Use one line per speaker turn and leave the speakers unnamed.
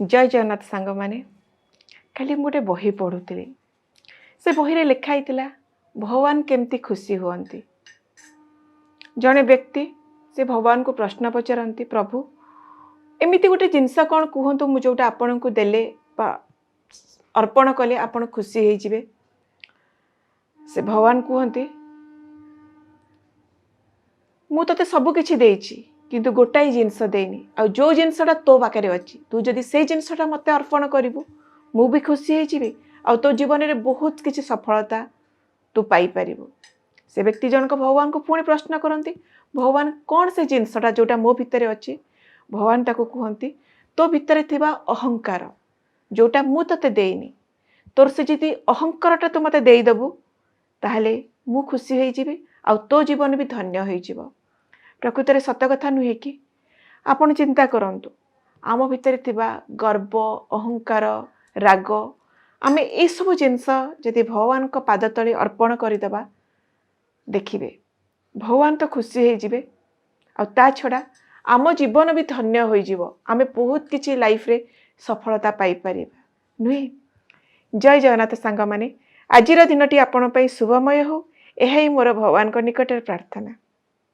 जय जगन्नाथ सांग मैंने खाली गोटे बही पढ़ुली से बही लिखाई भगवान केमती खुशी हुअंती। जड़े व्यक्ति से भगवान को प्रश्न पचारती प्रभु एमती गोटे जिनस कौन कहतु मुझे जोटा आपण को देले अर्पण कले आपण खुशी हो से भगवान कहते मु ते सबकि देची किंतु गोटाई जिनस देनी आ जो जिनसटा तो पाखे अच्छी तू जदि से जिनसटा मत अर्पण करू मु भी खुशी हो तो जीवन में बहुत किसी सफलता तू पाइपर। से व्यक्ति जनक भगवान को पुणी प्रश्न करती भगवान कौन से जिनसटा जोटा मो भितर अच्छी भगवान ताको कहती तो भितर थिबा अहंकार जोटा मु तते देनी तोर से जी अहंकारटा तू मत देदेबू ताहले मु खुशी होइजिबी आ तो जीवन भी धन्य हो। प्रकृत में सत कथा नुहे कि आपण चिंता करंतु आम भितर थिबा गर्व अहंकार राग आमे ए सब जिनस जदि भगवान को पाद तले अर्पण करदेबा देखिबे भगवान तो खुशी होइजिबे आ ता छड़ा आम जीवन भी धन्य होइजिबो आमे बहुत किछि लाइफ रे सफलता पाई परिबा नुहे। जय जगन्नाथ सांग माने आजिर दिनटी आपण पई शुभमय हो एही मोर भगवान को निकट प्रार्थना।